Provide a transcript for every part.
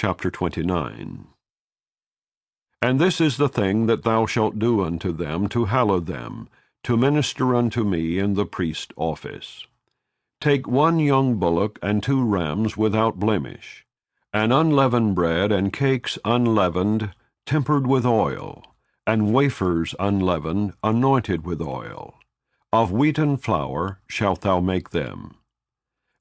chapter 29. And this is the thing that thou shalt do unto them to hallow them, to minister unto me in the priest office. Take 1 young bullock and 2 rams without blemish, and unleavened bread and cakes unleavened, tempered with oil, and wafers unleavened, anointed with oil. Of wheaten flour shalt thou make them.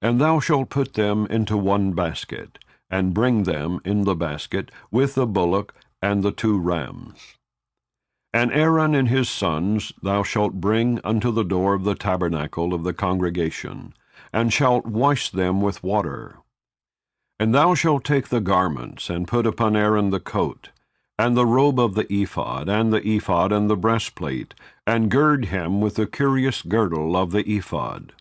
And thou shalt put them into 1 basket, and bring them in the basket with the bullock and the 2 rams. And Aaron and his sons thou shalt bring unto the door of the tabernacle of the congregation, and shalt wash them with water. And thou shalt take the garments, and put upon Aaron the coat, and the robe of the ephod, and the breastplate, and gird him with the curious girdle of the ephod.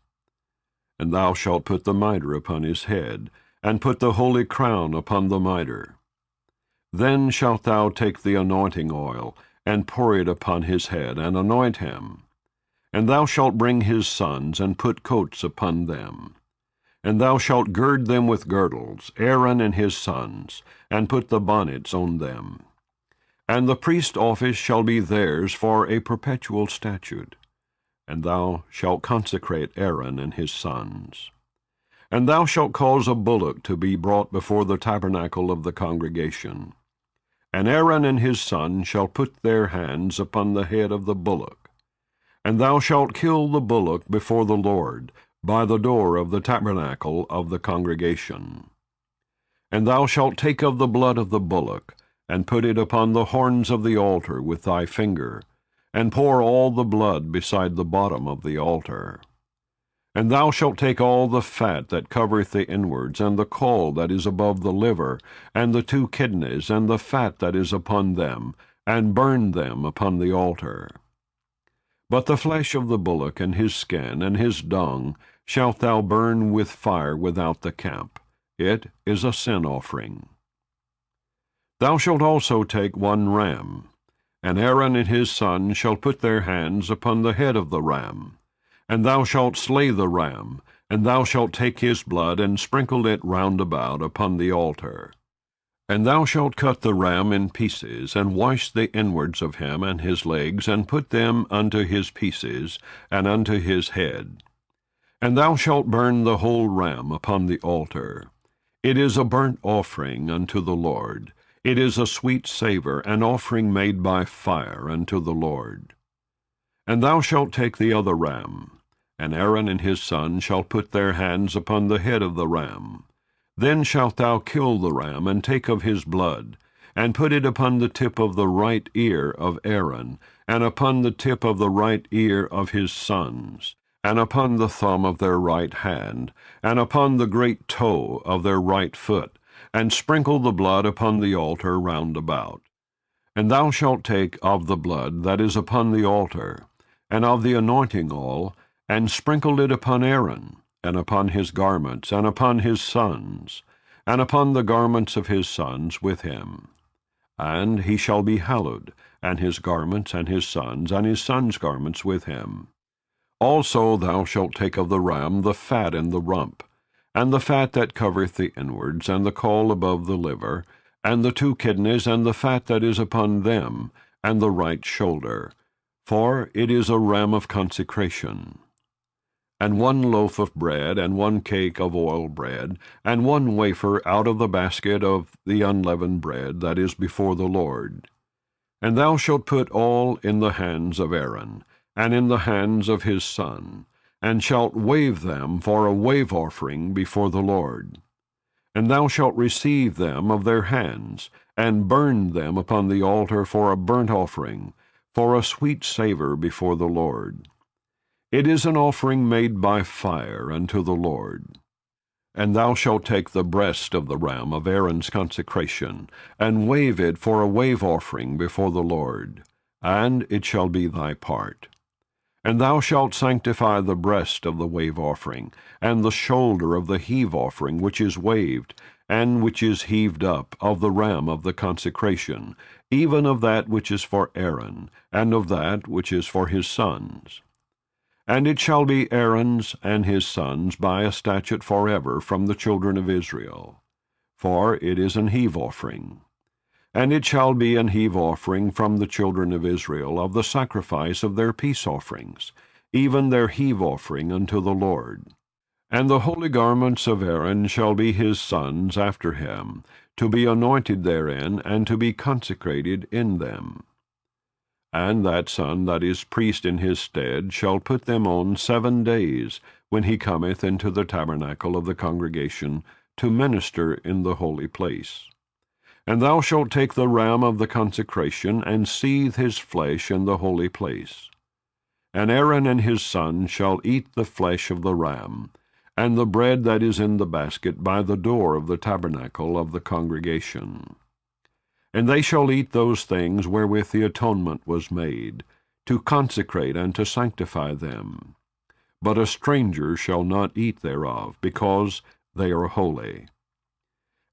And thou shalt put the mitre upon his head, and put the holy crown upon the mitre. Then shalt thou take the anointing oil, and pour it upon his head, and anoint him. And thou shalt bring his sons, and put coats upon them. And thou shalt gird them with girdles, Aaron and his sons, and put the bonnets on them. And the priest office shall be theirs for a perpetual statute. And thou shalt consecrate Aaron and his sons. And thou shalt cause a bullock to be brought before the tabernacle of the congregation. And Aaron and his sons shall put their hands upon the head of the bullock. And thou shalt kill the bullock before the Lord, by the door of the tabernacle of the congregation. And thou shalt take of the blood of the bullock, and put it upon the horns of the altar with thy finger, and pour all the blood beside the bottom of the altar. And thou shalt take all the fat that covereth the inwards, and the caul that is above the liver, and the 2 kidneys, and the fat that is upon them, and burn them upon the altar. But the flesh of the bullock, and his skin, and his dung, shalt thou burn with fire without the camp. It is a sin offering. Thou shalt also take 1 ram, and Aaron and his sons shall put their hands upon the head of the ram. And thou shalt slay the ram, and thou shalt take his blood, and sprinkle it round about upon the altar. And thou shalt cut the ram in pieces, and wash the inwards of him and his legs, and put them unto his pieces, and unto his head. And thou shalt burn the whole ram upon the altar. It is a burnt offering unto the Lord. It is a sweet savour, an offering made by fire unto the Lord. And thou shalt take the other ram, and Aaron and his sons shall put their hands upon the head of the ram. Then shalt thou kill the ram, and take of his blood, and put it upon the tip of the right ear of Aaron, and upon the tip of the right ear of his sons, and upon the thumb of their right hand, and upon the great toe of their right foot, and sprinkle the blood upon the altar round about. And thou shalt take of the blood that is upon the altar, and of the anointing oil, and sprinkle it upon Aaron, and upon his garments, and upon his sons, and upon the garments of his sons with him. And he shall be hallowed, and his garments, and his sons' garments with him. Also thou shalt take of the ram the fat in the rump, and the fat that covereth the inwards, and the caul above the liver, and the 2 kidneys, and the fat that is upon them, and the right shoulder, for it is a ram of consecration. And 1 loaf of bread, and 1 cake of oil bread, and 1 wafer out of the basket of the unleavened bread that is before the Lord. And thou shalt put all in the hands of Aaron, and in the hands of his son, and shalt wave them for a wave offering before the Lord. And thou shalt receive them of their hands, and burn them upon the altar for a burnt offering, for a sweet savour before the Lord. It is an offering made by fire unto the Lord. And thou shalt take the breast of the ram of Aaron's consecration, and wave it for a wave offering before the Lord, and it shall be thy part. And thou shalt sanctify the breast of the wave offering, and the shoulder of the heave offering which is waved, and which is heaved up, of the ram of the consecration, even of that which is for Aaron, and of that which is for his sons. And it shall be Aaron's and his sons by a statute forever from the children of Israel. for it is an heave offering. And it shall be an heave offering from the children of Israel of the sacrifice of their peace offerings, even their heave offering unto the Lord. And the holy garments of Aaron shall be his sons after him, to be anointed therein, and to be consecrated in them. And that son that is priest in his stead shall put them on 7 days, when he cometh into the tabernacle of the congregation, to minister in the holy place. And thou shalt take the ram of the consecration, and seethe his flesh in the holy place. And Aaron and his sons shall eat the flesh of the ram, and the bread that is in the basket by the door of the tabernacle of the congregation. And they shall eat those things wherewith the atonement was made, to consecrate and to sanctify them. But a stranger shall not eat thereof, because they are holy.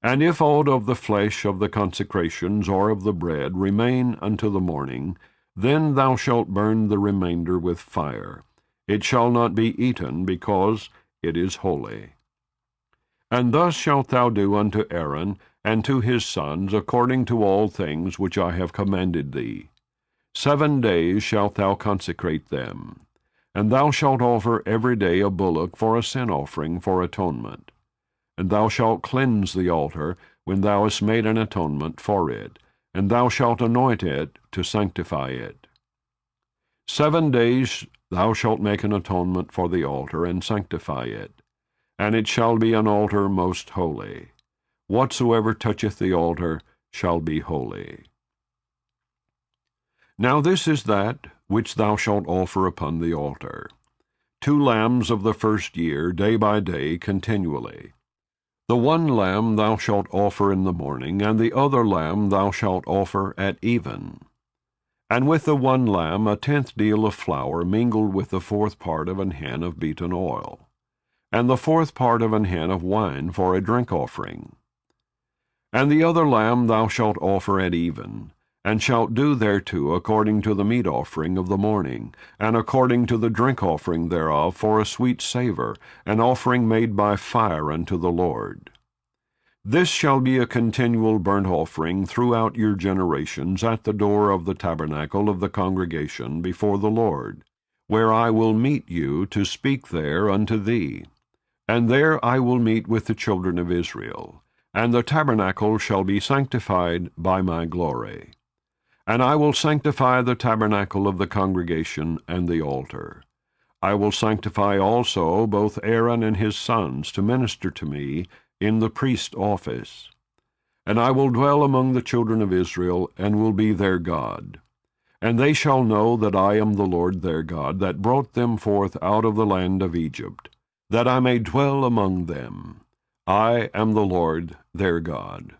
And if aught of the flesh of the consecrations or of the bread remain unto the morning, then thou shalt burn the remainder with fire. It shall not be eaten, because it is holy. And thus shalt thou do unto Aaron and to his sons, according to all things which I have commanded thee. 7 days shalt thou consecrate them. And thou shalt offer every day a bullock for a sin offering for atonement. And thou shalt cleanse the altar when thou hast made an atonement for it, and thou shalt anoint it to sanctify it. 7 days thou shalt make an atonement for the altar, and sanctify it. And it shall be an altar most holy. Whatsoever toucheth the altar shall be holy. Now this is that which thou shalt offer upon the altar: 2 lambs of the first year, day by day, continually. The one lamb thou shalt offer in the morning, and the other lamb thou shalt offer at even. And with the one lamb 1/10 deal of flour mingled with the 4th part of an hin of beaten oil, and the 4th part of an hin of wine for a drink offering. And the other lamb thou shalt offer at even, and shalt do thereto according to the meat offering of the morning, and according to the drink offering thereof for a sweet savour, an offering made by fire unto the Lord. This shall be a continual burnt offering throughout your generations at the door of the tabernacle of the congregation before the Lord, where I will meet you to speak there unto thee. And there I will meet with the children of Israel, and the tabernacle shall be sanctified by my glory. And I will sanctify the tabernacle of the congregation and the altar. I will sanctify also both Aaron and his sons to minister to me in the priest office. And I will dwell among the children of Israel, and will be their God. And they shall know that I am the Lord their God, that brought them forth out of the land of Egypt, that I may dwell among them. I am the Lord their God.